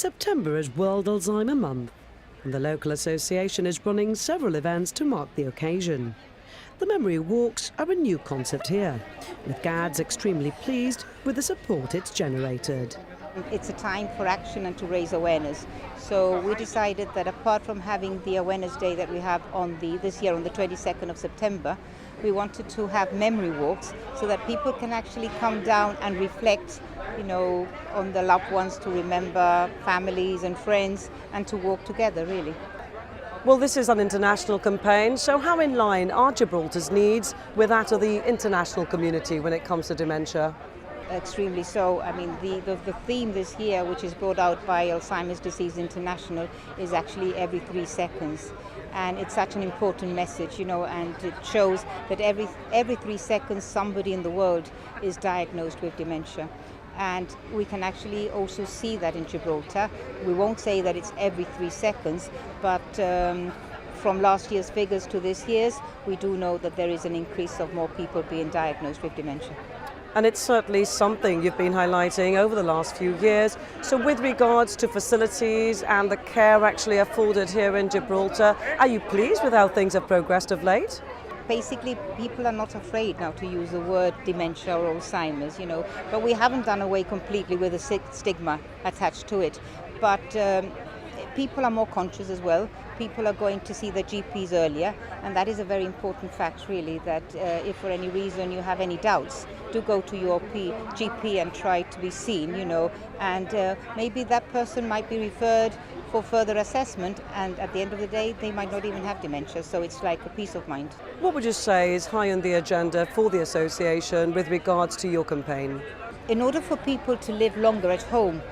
September is World Alzheimer Month, and the local association is running several events to mark the occasion. The Memory Walks are a new concept here, with GADS extremely pleased with the support it's generated. It's a time for action and to raise awareness. So we decided that apart from having the Awareness Day that we have this year on the 22nd of September, we wanted to have memory walks so that people can actually come down and reflect, on the loved ones, to remember families and friends and to walk together, really. Well, this is an international campaign, so how in line are Gibraltar's needs with that of the international community when it comes to dementia? Extremely so. I mean, the theme this year, which is brought out by Alzheimer's Disease International, is actually every 3 seconds. And it's such an important message, and it shows that every 3 seconds somebody in the world is diagnosed with dementia. And we can actually also see that in Gibraltar. We won't say that it's every 3 seconds, but from last year's figures to this year's, we do know that there is an increase of more people being diagnosed with dementia. And it's certainly something you've been highlighting over the last few years. So with regards to facilities and the care actually afforded here in Gibraltar, are you pleased with how things have progressed of late? Basically, people are not afraid now to use the word dementia or Alzheimer's, but we haven't done away completely with the stigma attached to it. But people are more conscious as well. People are going to see their GPs earlier, and that is a very important fact, really, that if for any reason you have any doubts, do go to your GP and try to be seen, and maybe that person might be referred for further assessment, and at the end of the day, they might not even have dementia, so it's like a peace of mind. What would you say is high on the agenda for the association with regards to your campaign? In order for people to live longer at home,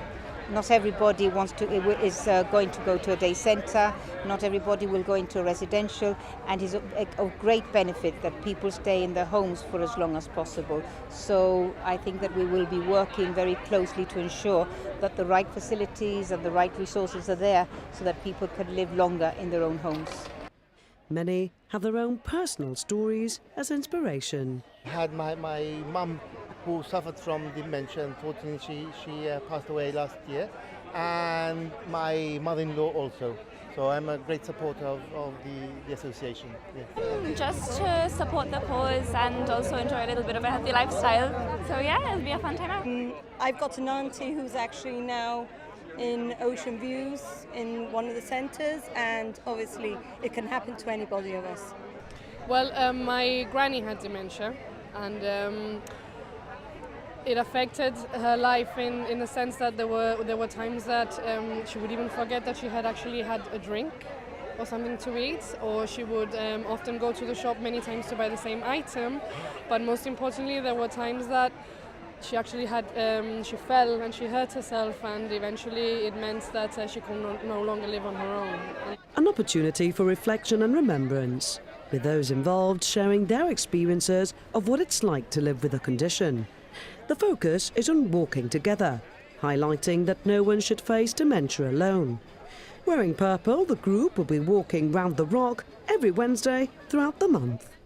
not everybody is going to go to a day centre, not everybody will go into a residential, and it's of great benefit that people stay in their homes for as long as possible. So I think that we will be working very closely to ensure that the right facilities and the right resources are there so that people can live longer in their own homes. Many have their own personal stories as inspiration. I had my mum who suffered from dementia. Unfortunately, she passed away last year, and my mother-in-law also. So I'm a great supporter of the association. Yeah. Just to support the cause and also enjoy a little bit of a healthy lifestyle. So yeah, it'll be a fun time out. I've got an auntie who's actually now in Ocean Views in one of the centres, and obviously it can happen to anybody of us. Well, my granny had dementia, and it affected her life in the sense that there were times that she would even forget that she had actually had a drink or something to eat, or she would often go to the shop many times to buy the same item. But most importantly, there were times that she actually she fell and she hurt herself, and eventually it meant that she could no longer live on her own. An opportunity for reflection and remembrance, with those involved sharing their experiences of what it's like to live with a condition. The focus is on walking together, highlighting that no one should face dementia alone. Wearing purple, the group will be walking round the rock every Wednesday throughout the month.